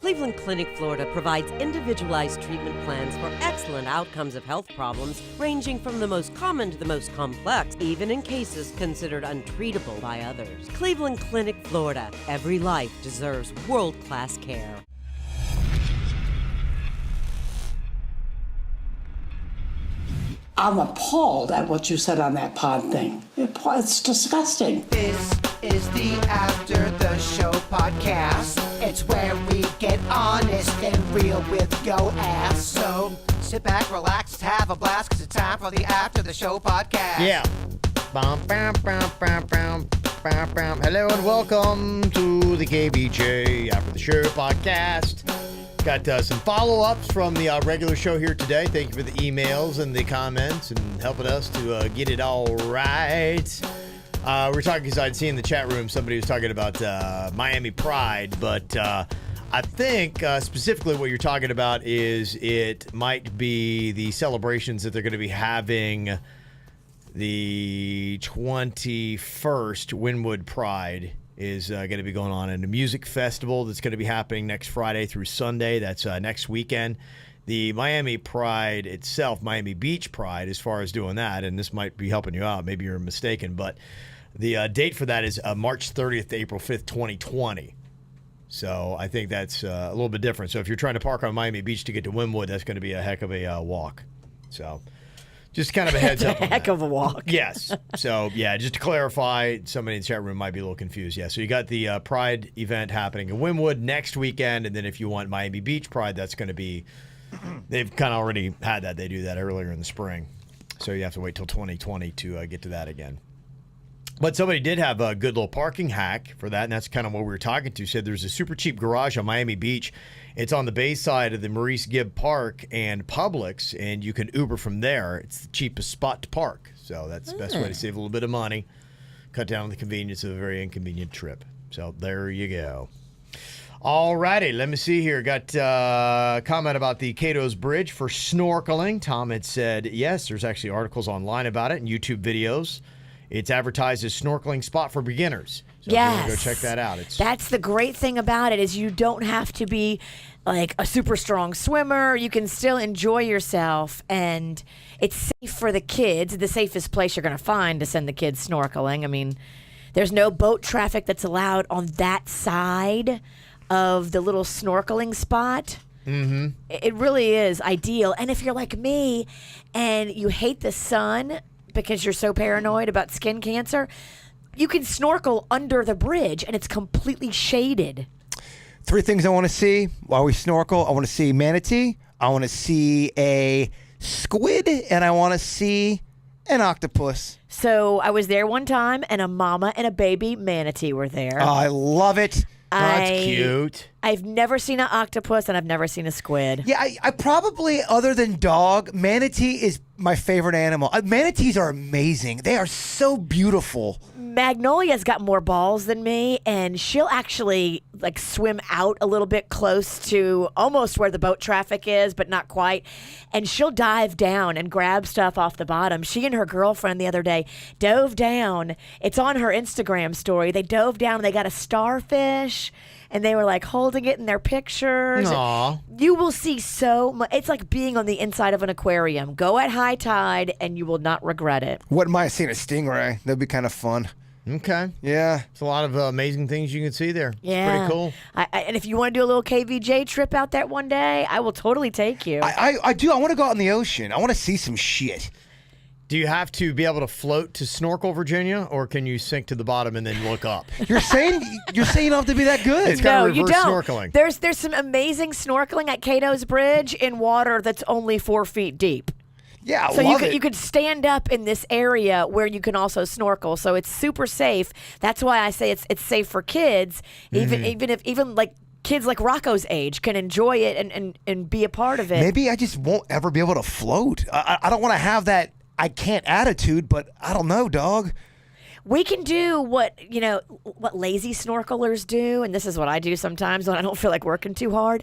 Cleveland Clinic, Florida provides individualized treatment plans for excellent outcomes of health problems ranging from the most common to the most complex, even in cases considered untreatable by others. Cleveland Clinic, Florida. Every life deserves world-class care. I'm appalled at what you said on that pod thing. It's disgusting. This is the After the Show podcast. It's where we get honest and real with yo ass. So sit back, relax, have a blast, cause it's time for the After the Show podcast. Yeah. Bum, bum, bum, bum, bum, bum, bum. Hello and welcome to the KVJ After the Show podcast. Got some follow-ups from the regular show here today. Thank you for the emails and the comments and helping us to get it all right. We're talking, because I'd seen in the chat room somebody was talking about Miami Pride, but I think specifically what you're talking about is it might be the celebrations that they're going to be having the 21st, Wynwood Pride is going to be going on in a music festival that's going to be happening next Friday through Sunday. That's next weekend. The Miami Pride itself, Miami Beach Pride, as far as doing that, and this might be helping you out, maybe you're mistaken, but the date for that is March 30th to April 5th, 2020. So I think that's a little bit different. So if you're trying to park on Miami Beach to get to Wynwood, that's going to be a heck of a walk. So just kind of a heads up. Heck of a walk. Yes. So, yeah, just to clarify, somebody in the chat room might be a little confused. Yeah, so you got the Pride event happening in Wynwood next weekend, and then if you want Miami Beach Pride, that's going to be, they've kind of already had that. They do that earlier in the spring. So you have to wait till 2020 to get to that again. But somebody did have a good little parking hack for that, and that's kind of what we were talking to. Said there's a super cheap garage on Miami Beach. It's on the bay side of the Maurice Gibb Park and Publix, and you can Uber from there. It's the cheapest spot to park. So that's the best way to save a little bit of money, cut down on the convenience of a very inconvenient trip. So there you go. All righty, let me see here. Got a comment about the Catos Bridge for snorkeling. Tom had said, yes, there's actually articles online about it and YouTube videos. It's advertised as snorkeling spot for beginners. So yes. If you want to go check that out. That's the great thing about it is you don't have to be like a super strong swimmer. You can still enjoy yourself, and it's safe for the kids. The safest place you're going to find to send the kids snorkeling. I mean, there's no boat traffic that's allowed on that side of the little snorkeling spot. Mm-hmm. It really is ideal. And if you're like me and you hate the sun because you're so paranoid about skin cancer, you can snorkel under the bridge, and it's completely shaded. 3 things I want to see while we snorkel. I want to see manatee, I want to see a squid, and I want to see an octopus. So I was there one time, and a mama and a baby manatee were there. Oh, I love it. That's cute. I've never seen an octopus, and I've never seen a squid. Yeah, I probably, other than dog, manatee is my favorite animal. Manatees are amazing. They are so beautiful. Magnolia's got more balls than me, and she'll actually like swim out a little bit close to almost where the boat traffic is, but not quite. And she'll dive down and grab stuff off the bottom. She and her girlfriend the other day dove down. It's on her Instagram story. They dove down and they got a starfish, and they were like holding it in their pictures. Aww. You will see so much. It's like being on the inside of an aquarium. Go at high tide, and you will not regret it. Wouldn't mind seeing a stingray. That'd be kind of fun. Okay. Yeah. It's a lot of amazing things you can see there. Yeah. It's pretty cool. And if you want to do a little KVJ trip out there one day, I will totally take you. I do. I want to go out in the ocean. I want to see some shit. Do you have to be able to float to snorkel, Virginia, or can you sink to the bottom and then look up? You're saying you don't have to be that good. It's kind of you reverse don't. snorkeling. There's some amazing snorkeling at Catos Bridge in water that's only 4 feet deep. Yeah, so love you could stand up in this area where you can also snorkel. So it's super safe. That's why I say it's safe for kids, even like kids like Rocco's age can enjoy it and be a part of it. Maybe I just won't ever be able to float. I don't want to have that I can't attitude, but I don't know, dog. We can do what lazy snorkelers do, and this is what I do sometimes when I don't feel like working too hard.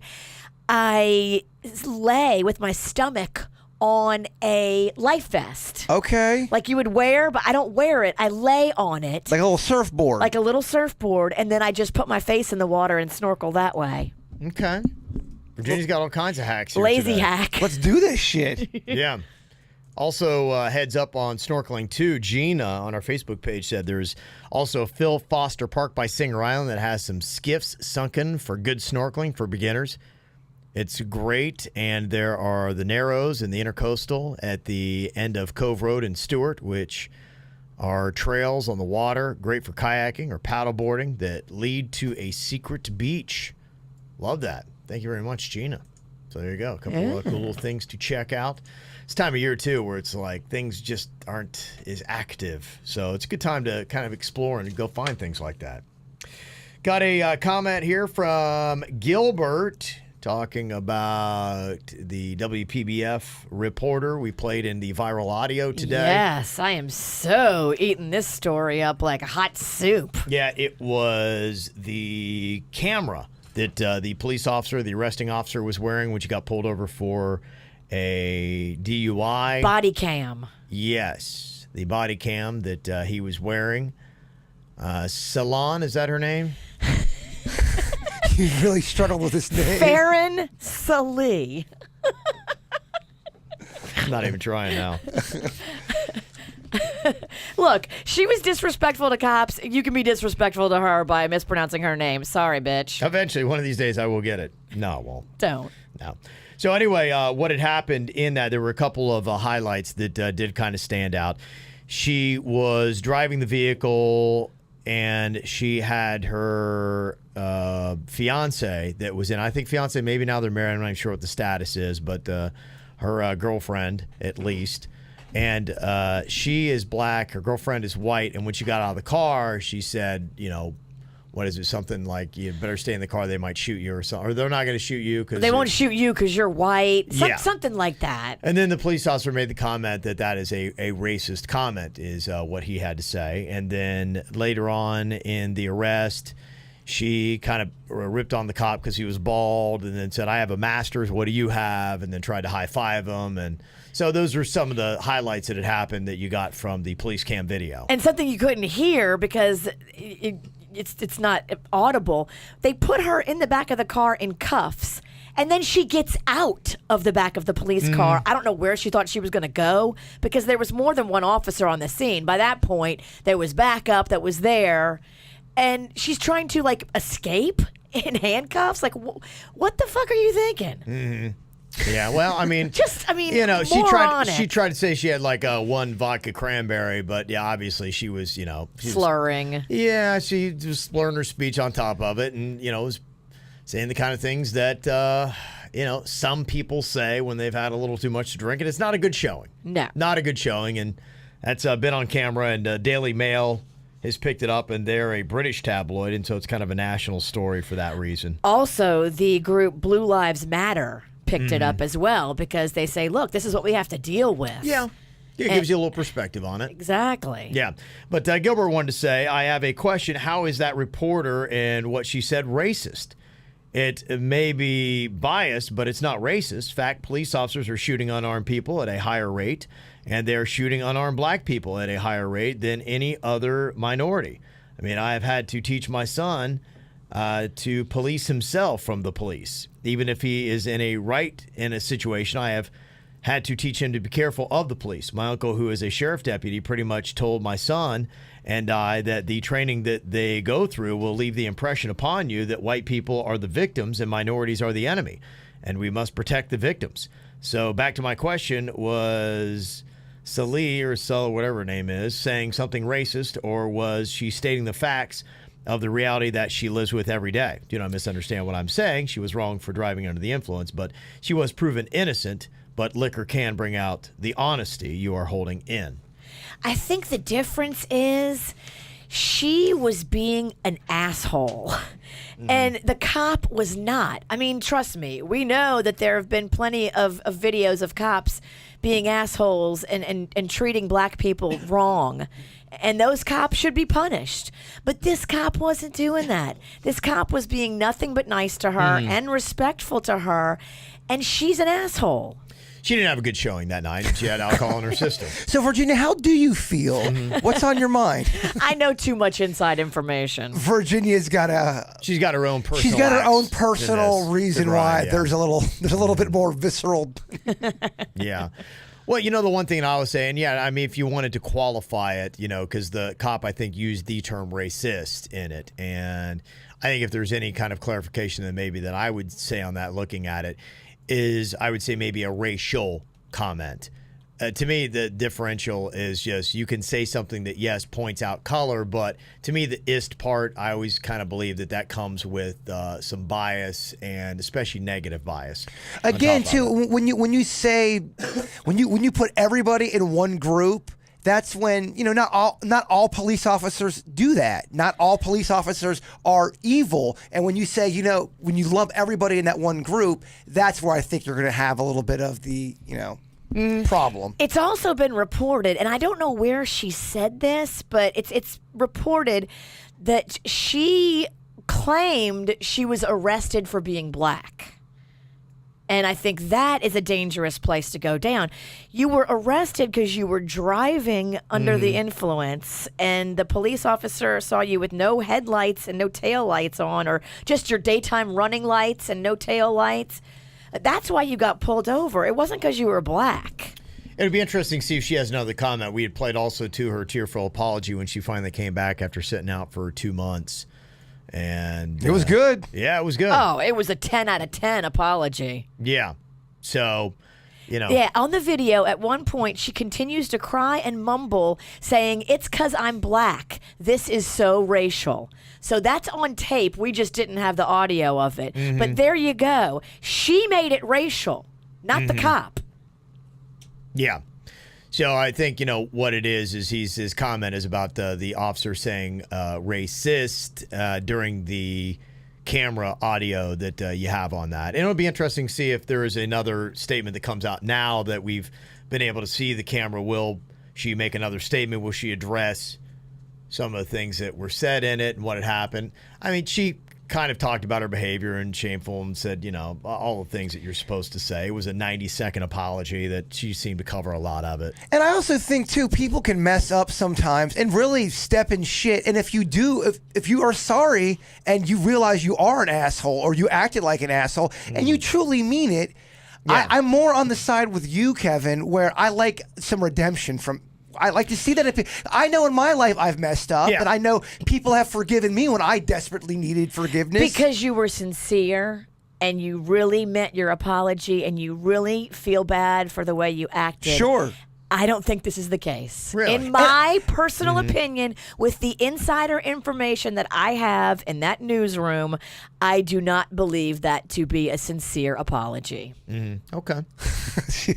I lay with my stomach on a life vest. Okay. Like you would wear, but I don't wear it. I lay on it. Like a little surfboard. Like a little surfboard, and then I just put my face in the water and snorkel that way. Okay. Virginia's got all kinds of hacks here Lazy today. hack. Let's do this shit. Yeah. Also, heads up on snorkeling, too. Gina on our Facebook page said there's also Phil Foster Park by Singer Island that has some skiffs sunken for good snorkeling for beginners. It's great, and there are the Narrows and the Intercoastal at the end of Cove Road in Stewart, which are trails on the water, great for kayaking or paddleboarding that lead to a secret beach. Love that. Thank you very much, Gina. So there you go. A couple of cool little things to check out. It's time of year, too, where it's like things just aren't as active. So it's a good time to kind of explore and go find things like that. Got a comment here from Gilbert talking about the WPBF reporter we played in the viral audio today. Yes, I am so eating this story up like hot soup. Yeah, it was the camera that the police officer, the arresting officer, was wearing when she got pulled over for a DUI. Body cam. Yes, the body cam that he was wearing. Salon, is that her name? You really struggled with this name. Farron Salih. I'm not even trying now. Look, she was disrespectful to cops. You can be disrespectful to her by mispronouncing her name. Sorry, bitch. Eventually, one of these days, I will get it. No, I won't. Don't. No. So anyway, what had happened in that, there were a couple of highlights that did kind of stand out. She was driving the vehicle, and she had her fiance that was in. I think fiance, maybe now they're married. I'm not even sure what the status is, but her girlfriend, at least. And she is black. Her girlfriend is white. And when she got out of the car, she said, you know, what is it? Something like, you better stay in the car. They might shoot you or something. Or they're not going to shoot you. They won't shoot you because you're white. Yeah. Something like that. And then the police officer made the comment that is a racist comment, is what he had to say. And then later on in the arrest, she kind of ripped on the cop because he was bald, and then said, I have a master's, what do you have? And then tried to high-five him. And so those were some of the highlights that had happened that you got from the police cam video. And something you couldn't hear because it's not audible. They put her in the back of the car in cuffs, and then she gets out of the back of the police car. I don't know where she thought she was going to go because there was more than one officer on the scene. By that point, there was backup that was there, and she's trying to, like, escape in handcuffs. Like, what the fuck are you thinking? Mm-hmm. Yeah, well, I mean, you know, she tried to say she had like one vodka cranberry, but yeah, obviously she was, you know, slurring. Yeah, she was slurring her speech on top of it, and you know, was saying the kind of things that you know, some people say when they've had a little too much to drink, and it's not a good showing. No, not a good showing, and that's been on camera, and Daily Mail has picked it up, and they're a British tabloid, and so it's kind of a national story for that reason. Also, the group Blue Lives Matter picked it up as well because they say, look, this is what we have to deal with. Yeah. It gives you a little perspective on it. Exactly. Yeah. But Gilbert wanted to say, I have a question. How is that reporter and what she said racist? It may be biased, but it's not racist. In fact, police officers are shooting unarmed people at a higher rate, and they're shooting unarmed black people at a higher rate than any other minority. I mean, I have had to teach my son to police himself from the police. Even if he is in a situation, I have had to teach him to be careful of the police. My uncle, who is a sheriff deputy, pretty much told my son and I that the training that they go through will leave the impression upon you that white people are the victims and minorities are the enemy, and we must protect the victims. So back to my question, was Salih, or Sul, whatever her name is, saying something racist, or was she stating the facts of the reality that she lives with every day? Do not misunderstand what I'm saying. She was wrong for driving under the influence, but she was proven innocent, but liquor can bring out the honesty you are holding in. I think the difference is she was being an asshole, and the cop was not. I mean, trust me, we know that there have been plenty of videos of cops being assholes and treating black people wrong. And those cops should be punished. But this cop wasn't doing that. This cop was being nothing but nice to her and respectful to her. And she's an asshole. She didn't have a good showing that night. She had alcohol in her system. So, Virginia, how do you feel? What's on your mind? I know too much inside information. Virginia's got She's got her own personal. She's got her acts own in personal this. reason Right, why yeah. there's a little bit more visceral. Yeah. Well, the one thing I was saying, I mean, if you wanted to qualify it, because the cop, I think, used the term racist in it. And I think if there's any kind of clarification that I would say on that, looking at it, is I would say maybe a racial comment. To me, the differential is just you can say something that, yes, points out color, but to me, the ist part, I always kind of believe that comes with some bias, and especially negative bias. Again, too, when you say when you put everybody in one group, that's when not all police officers do that. Not all police officers are evil. And when you say when you lump everybody in that one group, that's where I think you're going to have a little bit of the problem. It's also been reported, and I don't know where she said this, but it's reported that she claimed she was arrested for being black. And I think that is a dangerous place to go down. You were arrested because you were driving under the influence, and the police officer saw you with no headlights and no tail lights on, or just your daytime running lights and no tail lights. That's why you got pulled over. It wasn't because you were black. It would be interesting to see if she has another comment. We had played also to her tearful apology when she finally came back after sitting out for 2 months. And It was good. Yeah, it was good. Oh, it was a 10 out of 10 apology. Yeah. So, Yeah, on the video, at one point, she continues to cry and mumble, saying, "It's 'cause I'm black. This is so racial." So that's on tape. We just didn't have the audio of it. But there you go. She made it racial, not the cop. Yeah. So I think, what it is his comment is about the officer saying racist during the camera audio that you have on that. And it'll be interesting to see if there is another statement that comes out now that we've been able to see the camera. Will she make another statement? Will she address some of the things that were said in it and what had happened? I mean, she kind of talked about her behavior and shameful and said, all the things that you're supposed to say. It was a 90-second apology that she seemed to cover a lot of it. And I also think, too, people can mess up sometimes and really step in shit. And if you do, if you are sorry and you realize you are an asshole or you acted like an asshole and you truly mean it, Yeah. I'm more on the side with you, Kevin, where I like some redemption from. I like to see that. I know in my life I've messed up, and I know people have forgiven me when I desperately needed forgiveness. Because you were sincere and you really meant your apology and you really feel bad for the way you acted. Sure. I don't think this is the case. Really? In my personal opinion, with the insider information that I have in that newsroom, I do not believe that to be a sincere apology. Okay.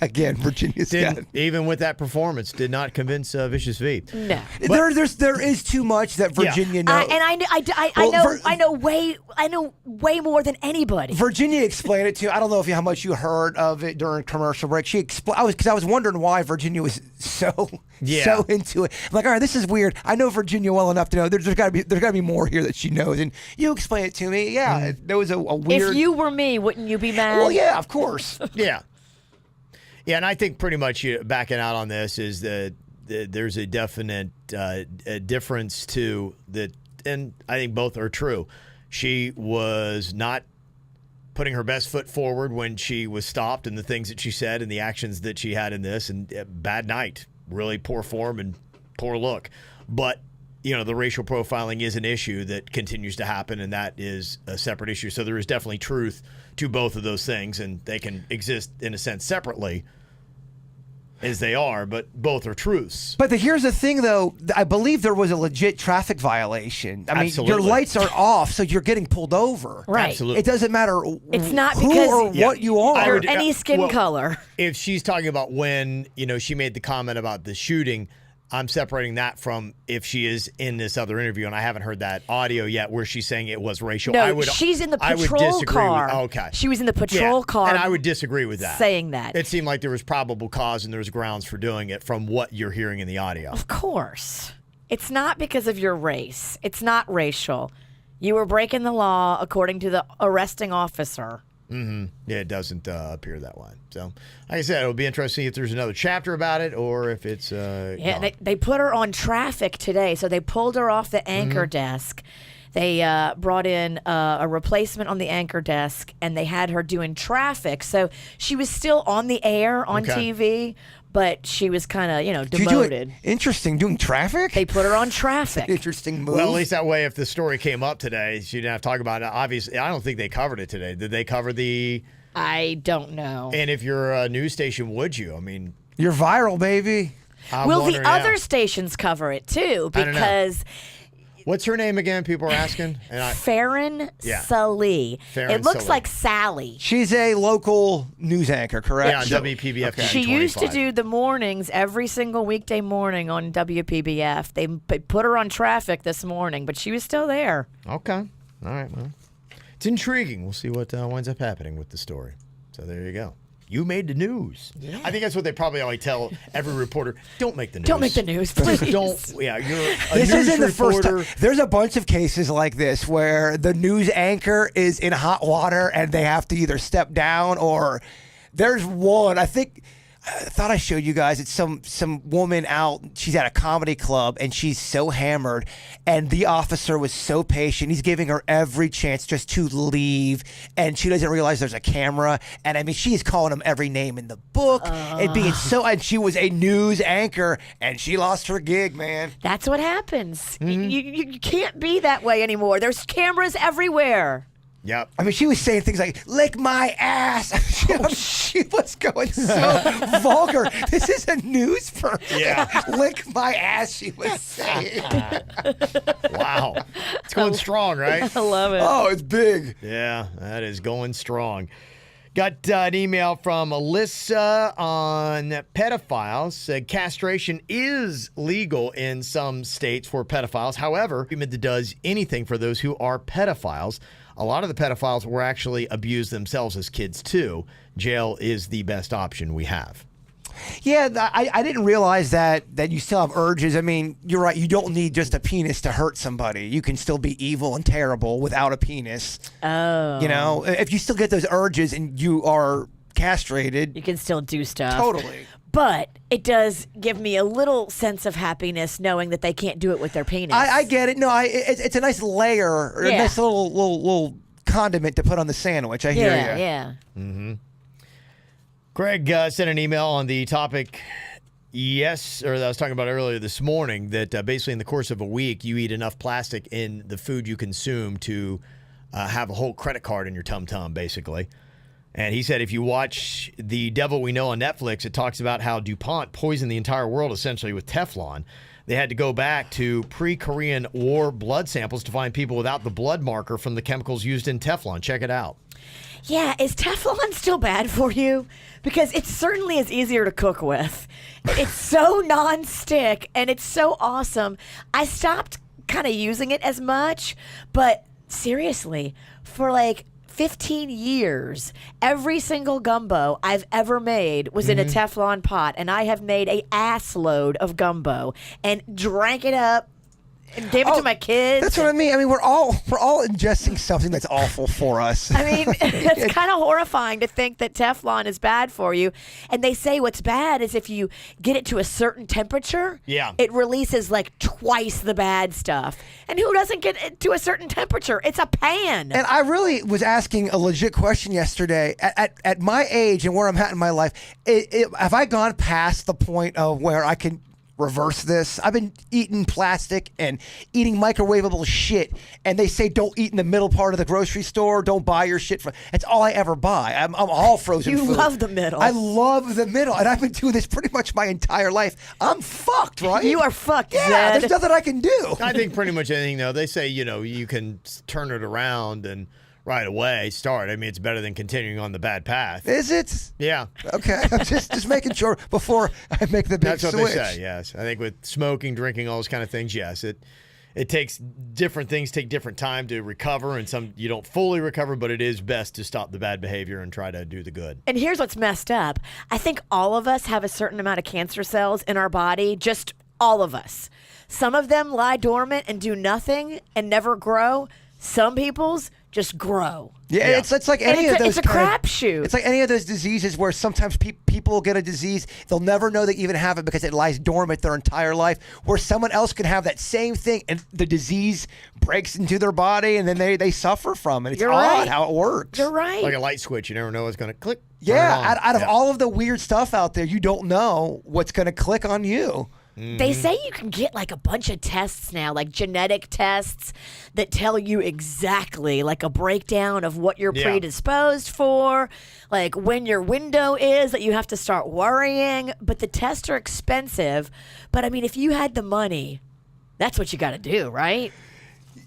Again, Virginia's got it. Even with that performance, did not convince Vicious V. No. There is too much that Virginia knows. I know way more than anybody. Virginia explained it to you. I don't know how much you heard of it during commercial break. She explained because I was wondering why Virginia was so into it. I'm like, all right, this is weird. I know Virginia well enough to know there's got to be more here that she knows. And you explain it to me. Yeah, there was a weird. If you were me, wouldn't you be mad? Well, yeah, of course. Yeah, and I think pretty much backing out on this is that there's a definite difference to that, and I think both are true. She was not putting her best foot forward when she was stopped, and the things that she said and the actions that she had in this, and bad night, really poor form and poor look. But the racial profiling is an issue that continues to happen, and that is a separate issue. So there is definitely truth to both of those things, and they can exist in a sense separately as they are, but both are truths. But here's the thing, though. I believe there was a legit traffic violation. I mean, Absolutely. your lights are off, so you're getting pulled over. Right. Absolutely. It doesn't matter It's not who because or what you are. or any skin color. If she's talking about when, she made the comment about the shooting, I'm separating that from if she is in this other interview, and I haven't heard that audio yet where she's saying it was racial. No, she's in the patrol car. Okay. She was in the patrol car. And I would disagree with that. Saying that. It seemed like there was probable cause and there was grounds for doing it from what you're hearing in the audio. Of course. It's not because of your race. It's not racial. You were breaking the law according to the arresting officer. Yeah, it doesn't appear that way. So, like I said, it'll be interesting if there's another chapter about it or if it's gone. They put her on traffic today, so they pulled her off the anchor desk. They brought in a replacement on the anchor desk, and they had her doing traffic. So she was still on the air on TV, but she was kind of, demoted. Interesting, doing traffic? They put her on traffic. Interesting move. Well, at least that way, if the story came up today, she didn't have to talk about it. Obviously, I don't think they covered it today. Did they cover the... I don't know. And if you're a news station, would you? I mean... You're viral, baby. Will the other stations cover it, too? Because... What's her name again? People are asking. Farron Salih. It looks like Sally. She's a local news anchor, correct? Yeah, on WPBF. Okay. She used to do the mornings every single weekday morning on WPBF. They put her on traffic this morning, but she was still there. Okay. All right. Well, it's intriguing. We'll see what winds up happening with the story. So there you go. You made the news. Yeah. I think that's what they probably always tell every reporter. Don't make the news. Don't make the news, please. You're a this news isn't the reporter. first time. There's a bunch of cases like this where the news anchor is in hot water and they have to either step down or there's one, I thought I showed you guys. It's some woman out. She's at a comedy club and she's so hammered. And the officer was so patient. He's giving her every chance just to leave. And she doesn't realize there's a camera. And I mean, she's calling him every name in the book and being so. And she was a news anchor and she lost her gig, man. That's what happens. You can't be that way anymore. There's cameras everywhere. Yep. I mean, she was saying things like, lick my ass. She was going so vulgar. This is a news person. Yeah. Lick my ass, she was saying. Wow. It's going strong, right? I love it. Oh, it's big. Yeah, that is going strong. Got an email from Alyssa on pedophiles. Said castration is legal in some states for pedophiles. However, treatment does anything for those who are pedophiles. A lot of the pedophiles were actually abused themselves as kids, too. Jail is the best option we have. Yeah, I didn't realize that you still have urges. I mean, you're right. You don't need just a penis to hurt somebody. You can still be evil and terrible without a penis. Oh. You know, if you still get those urges and you are castrated. You can still do stuff. Totally. But it does give me a little sense of happiness knowing that they can't do it with their penis. I get it. No, it's a nice layer, or a nice little condiment to put on the sandwich. I hear you. Yeah. Mm-hmm. Greg sent an email on the topic, that I was talking about earlier this morning, that basically in the course of a week, you eat enough plastic in the food you consume to have a whole credit card in your tum-tum, basically. And he said if you watch The Devil We Know on Netflix, it talks about how DuPont poisoned the entire world essentially with Teflon. They had to go back to pre-Korean War blood samples to find people without the blood marker from the chemicals used in Teflon. Check it out. Yeah, is Teflon still bad for you? Because it certainly is easier to cook with. It's so non-stick and it's so awesome. I stopped kind of using it as much, but seriously, for like 15 years, every single gumbo I've ever made was in a Teflon pot, and I have made a ass load of gumbo and drank it up and gave it to my kids. That's what I mean. I mean, we're all ingesting something that's awful for us. I mean, it's kind of horrifying to think that Teflon is bad for you. And they say what's bad is if you get it to a certain temperature, it releases like twice the bad stuff. And who doesn't get it to a certain temperature? It's a pan. And I really was asking a legit question yesterday. At my age and where I'm at in my life, have I gone past the point of where I can reverse this? I've been eating plastic and eating microwavable shit, and they say don't eat in the middle part of the grocery store. Don't buy your shit from. That's all I ever buy. I'm all frozen food. You love the middle. I love the middle, and I've been doing this pretty much my entire life. I'm fucked, right? You are fucked, Yeah, Zed. there's nothing I can do. I think pretty much anything, though. They say, you can turn it around and right away start. I mean, it's better than continuing on the bad path. Is it? Yeah. Okay, I'm just making sure before I make the big That's what switch. they say, yes. I think with smoking, drinking, all those kind of things, yes. It takes different things, take different time to recover, and some you don't fully recover, but it is best to stop the bad behavior and try to do the good. And here's what's messed up. I think all of us have a certain amount of cancer cells in our body, just all of us. Some of them lie dormant and do nothing and never grow. Some people's just grow. Yeah, it's like any of those. It's a crapshoot. It's like any of those diseases where sometimes people get a disease, they'll never know they even have it because it lies dormant their entire life. Where someone else can have that same thing and the disease breaks into their body and then they suffer from it. It's odd how it works. You're right. Like a light switch, you never know what's going to click. Yeah, out of all of the weird stuff out there, you don't know what's going to click on you. They say you can get like a bunch of tests now, like genetic tests that tell you exactly like a breakdown of what you're predisposed for, like when your window is that you have to start worrying. But the tests are expensive. But I mean, if you had the money, that's what you got to do, right?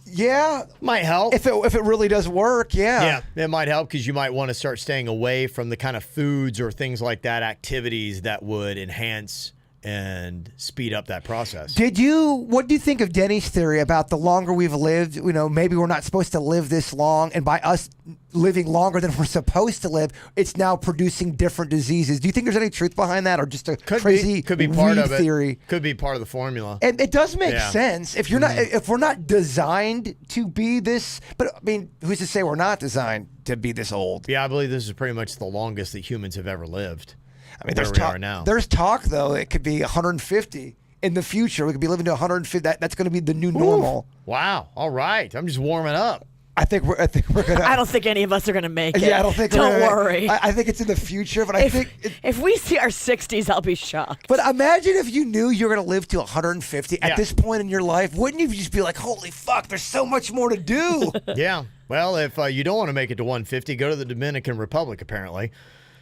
Yeah. Might help. If it really does work, Yeah, it might help because you might want to start staying away from the kind of foods or things like that, activities that would enhance and speed up that process. What do you think of Denny's theory about the longer we've lived, maybe we're not supposed to live this long, and by us living longer than we're supposed to live, it's now producing different diseases? Do you think there's any truth behind that, or just a crazy could be part of it. theory? Could be part of the formula. And it does make sense if you're not if we're not designed to be this. But I mean, who's to say we're not designed to be this old? Yeah, I believe this is pretty much the longest that humans have ever lived. I mean, there's talk though it could be 150 in the future. We could be living to 150. That's going to be the new normal. Wow. All right. I'm just warming up. I think we're gonna. I don't think any of us are gonna make it. Yeah, I don't think. Don't worry. I think it's in the future, but I think if we see our 60s, I'll be shocked. But imagine if you knew you were gonna live to 150 at this point in your life. Wouldn't you just be like, "Holy fuck, there's so much more to do"? Yeah. Well, if you don't want to make it to 150, go to the Dominican Republic. Apparently.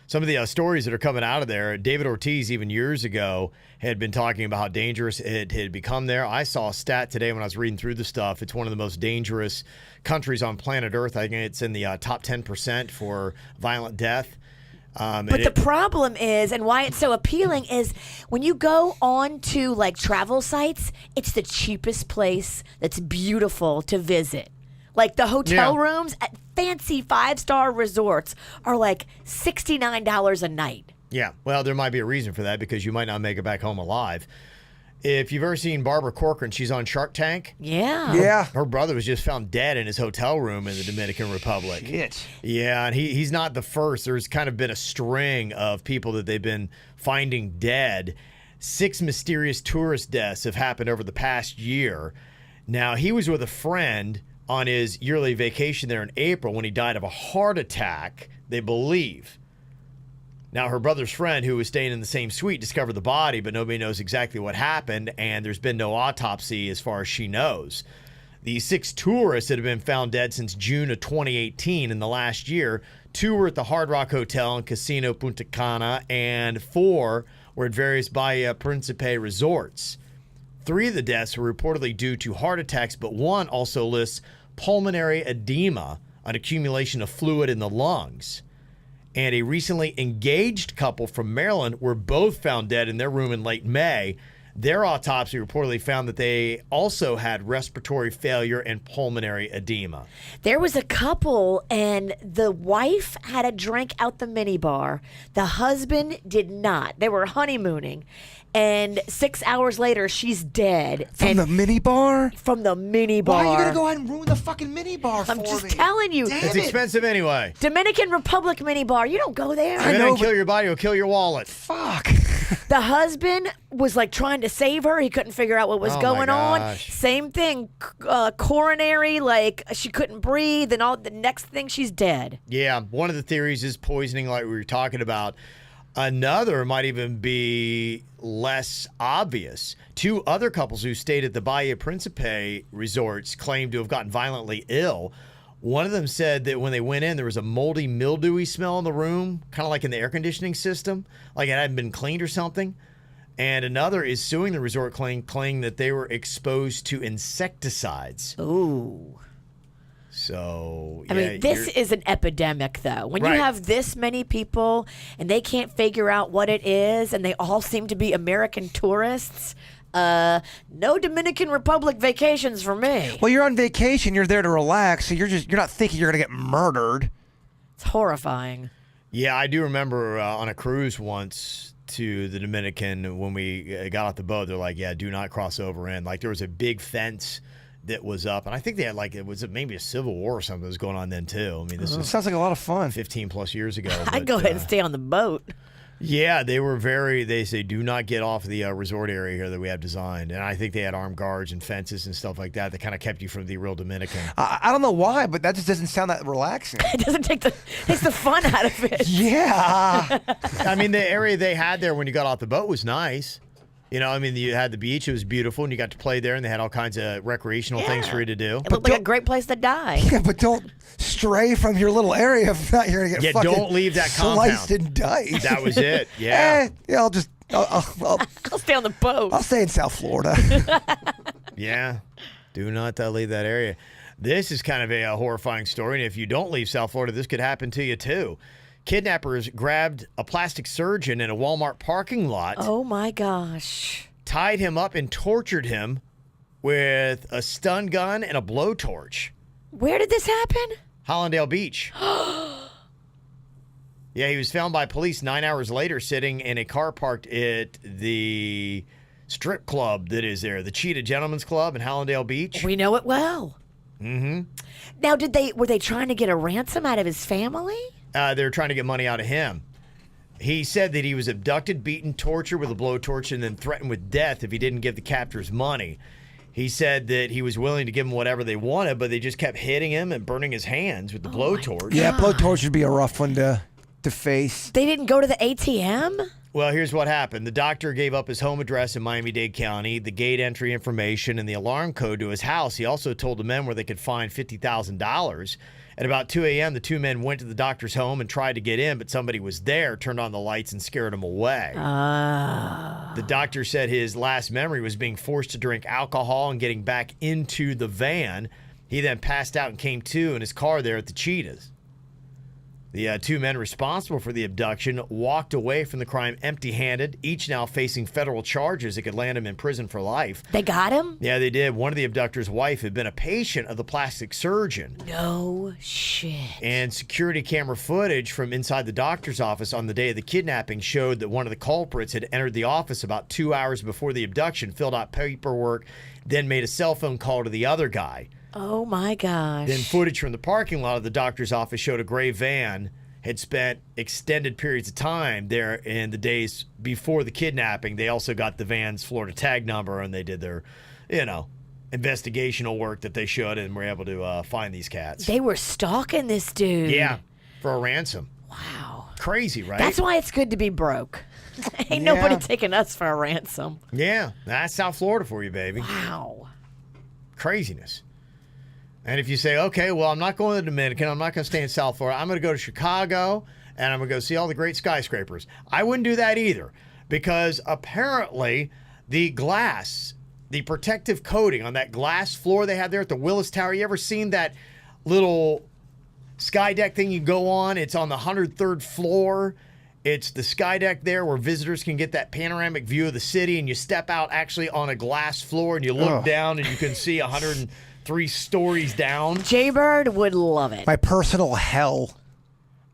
Some of the stories that are coming out of there, David Ortiz, even years ago, had been talking about how dangerous it had become there. I saw a stat today when I was reading through the stuff. It's one of the most dangerous countries on planet Earth. I think it's in the top 10% for violent death. But the problem is, and why it's so appealing, is when you go on to like travel sites, it's the cheapest place that's beautiful to visit. Like the hotel rooms at fancy 5-star resorts are like $69 a night. Yeah, well, there might be a reason for that because you might not make it back home alive. If you've ever seen Barbara Corcoran, she's on Shark Tank. Yeah. Her brother was just found dead in his hotel room in the Dominican Republic. Shit. Yeah, and he's not the first. There's kind of been a string of people that they've been finding dead. 6 mysterious tourist deaths have happened over the past year. Now, he was with a friend on his yearly vacation there in April when he died of a heart attack, they believe. Now, her brother's friend, who was staying in the same suite, discovered the body, but nobody knows exactly what happened, and there's been no autopsy as far as she knows. The 6 tourists that have been found dead since June of 2018 in the last year, 2 were at the Hard Rock Hotel and Casino Punta Cana, and 4 were at various Bahia Principe resorts. 3 of the deaths were reportedly due to heart attacks, but 1 also lists pulmonary edema, an accumulation of fluid in the lungs. And a recently engaged couple from Maryland were both found dead in their room in late May. Their autopsy reportedly found that they also had respiratory failure and pulmonary edema. There was a couple, and the wife had a drink out the minibar. The husband did not. They were honeymooning. And 6 hours later, she's dead. From the minibar? From the minibar. Why are you going to go ahead and ruin the fucking minibar for me? I'm just telling you. Damn It's expensive anyway. Dominican Republic minibar. You don't go there. It won't kill your body, it'll kill your wallet. Fuck. The husband was like trying to save her. He couldn't figure out what was Oh, going my on. gosh. Same thing. Coronary, like she couldn't breathe, and all the next thing she's dead. Yeah, one of the theories is poisoning, like we were talking about. Another might even be less obvious. 2 other couples who stayed at the Bahia Principe resorts claimed to have gotten violently ill. One of them said that when they went in, there was a moldy, mildewy smell in the room, kind of like in the air conditioning system, like it hadn't been cleaned or something. And another is suing the resort claiming that they were exposed to insecticides. Ooh. So, I mean, this is an epidemic, though. When you have this many people and they can't figure out what it is, and they all seem to be American tourists, no Dominican Republic vacations for me. Well, you're on vacation. You're there to relax, so you're not thinking you're going to get murdered. It's horrifying. Yeah, I do remember on a cruise once to the Dominican when we got off the boat, they're like, yeah, do not cross over in. Like there was a big fence that was up. And I think they had it was maybe a civil war or something that was going on then too. I mean, this Sounds like a lot of fun. 15 plus years ago. I'd go ahead and stay on the boat. Yeah, they say do not get off the resort area here that we have designed. And I think they had armed guards and fences and stuff like that kind of kept you from the real Dominican. I don't know why, but that just doesn't sound that relaxing. It doesn't takes the fun out of it. Yeah. I mean, the area they had there when you got off the boat was nice. You know, I mean, you had the beach. It was beautiful, and you got to play there, and they had all kinds of recreational things for you to do. It looked like a great place to die. Yeah, but don't stray from your little area if not you're going to get fucking don't leave that sliced compound. and diced. That was it, yeah. I'll stay on the boat. I'll stay in South Florida. Yeah, do not leave that area. This is kind of a horrifying story, and if you don't leave South Florida, this could happen to you, too. Kidnappers grabbed a plastic surgeon in a Walmart parking lot. Oh, my gosh. Tied him up and tortured him with a stun gun and a blowtorch. Where did this happen? Hollandale Beach. Yeah, he was found by police 9 hours later sitting in a car parked at the strip club that is there, the Cheetah Gentlemen's Club in Hollandale Beach. We know it well. Mm-hmm. Now, were they trying to get a ransom out of his family? They were trying to get money out of him. He said that he was abducted, beaten, tortured with a blowtorch, and then threatened with death if he didn't give the captors money. He said that he was willing to give them whatever they wanted, but they just kept hitting him and burning his hands with the blowtorch. Yeah, blowtorch would be a rough one to face. They didn't go to the ATM? Well, here's what happened. The doctor gave up his home address in Miami-Dade County, the gate entry information, and the alarm code to his house. He also told the men where they could find $50,000. At about 2 a.m., the two men went to the doctor's home and tried to get in, but somebody was there, turned on the lights, and scared him away. The doctor said his last memory was being forced to drink alcohol and getting back into the van. He then passed out and came to in his car there at the Cheetahs. The two men responsible for the abduction walked away from the crime empty-handed, each now facing federal charges that could land him in prison for life. They got him? Yeah, they did. One of the abductor's wife had been a patient of the plastic surgeon. No shit. And security camera footage from inside the doctor's office on the day of the kidnapping showed that one of the culprits had entered the office about 2 hours before the abduction, filled out paperwork, then made a cell phone call to the other guy. Oh, my gosh. Then footage from the parking lot of the doctor's office showed a gray van had spent extended periods of time there in the days before the kidnapping. They also got the van's Florida tag number, and they did their, investigational work that they should, and were able to find these cats. They were stalking this dude. Yeah, for a ransom. Wow. Crazy, right? That's why it's good to be broke. Ain't nobody taking us for a ransom. Yeah, that's South Florida for you, baby. Wow. Craziness. And if you say, okay, well, I'm not going to the Dominican, I'm not going to stay in South Florida, I'm going to go to Chicago, and I'm going to go see all the great skyscrapers. I wouldn't do that either, because apparently the glass, the protective coating on that glass floor they have there at the Willis Tower, you ever seen that little sky deck thing you go on? It's on the 103rd floor. It's the sky deck there where visitors can get that panoramic view of the city, and you step out actually on a glass floor, and you look down, and you can see 103 stories down. Jaybird would love it. My personal hell.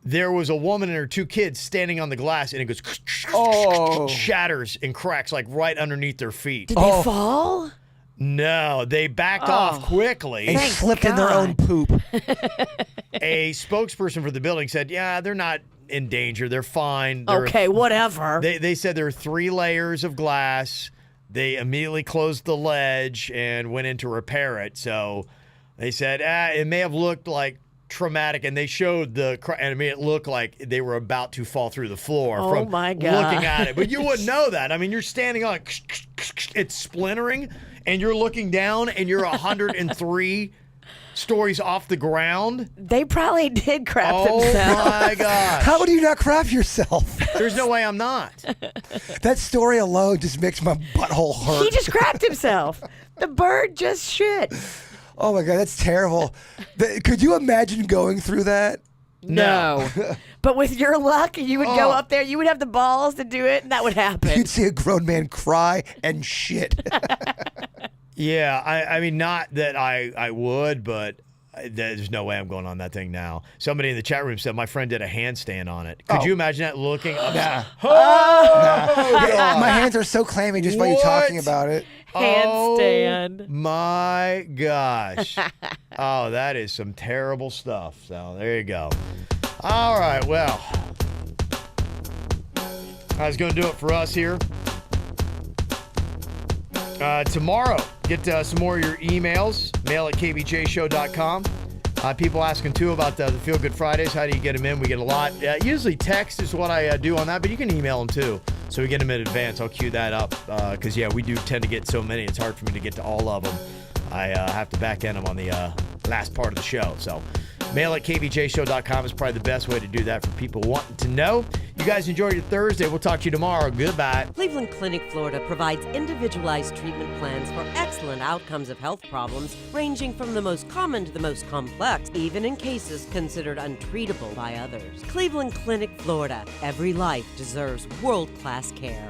There was a woman and her two kids standing on the glass, and it goes shatters and cracks like right underneath their feet. Did they fall? No, they backed off quickly. They slipped in their own poop. A spokesperson for the building said, yeah, they're not in danger. They're fine. Okay, whatever. They said there are 3 layers of glass. They immediately closed the ledge and went in to repair it. So they said, it may have looked like traumatic, and they showed and it made it look like they were about to fall through the floor from my God. looking at it. But you wouldn't know that. I mean, you're standing on it's splintering, and you're looking down, and you're 103 stories off the ground. They probably did crap themselves. Oh, my gosh. How would you not crap yourself? There's no way I'm not. That story alone just makes my butthole hurt. He just crapped himself. The bird just shit. Oh, my God, that's terrible. Could you imagine going through that? No. But with your luck, you would go up there, you would have the balls to do it, and that would happen. You'd see a grown man cry and shit. Yeah, I mean, not that I would, but there's no way I'm going on that thing now. Somebody in the chat room said my friend did a handstand on it. Could you imagine that looking up? Nah. My hands are so clammy just by you talking about it. Handstand. Oh my gosh. Oh, that is some terrible stuff. So there you go. All right, well, that's going to do it for us here. Tomorrow, get some more of your emails. Mail at kvjshow.com. People asking, too, about the Feel Good Fridays. How do you get them in? We get a lot. Usually text is what I do on that, but you can email them, too. So we get them in advance. I'll queue that up because, we do tend to get so many. It's hard for me to get to all of them. I have to back end them on the last part of the show. So mail at kvjshow.com is probably the best way to do that for people wanting to know. You guys enjoy your Thursday. We'll talk to you tomorrow. Goodbye. Cleveland Clinic, Florida provides individualized treatment plans for excellent outcomes of health problems, ranging from the most common to the most complex, even in cases considered untreatable by others. Cleveland Clinic, Florida. Every life deserves world-class care.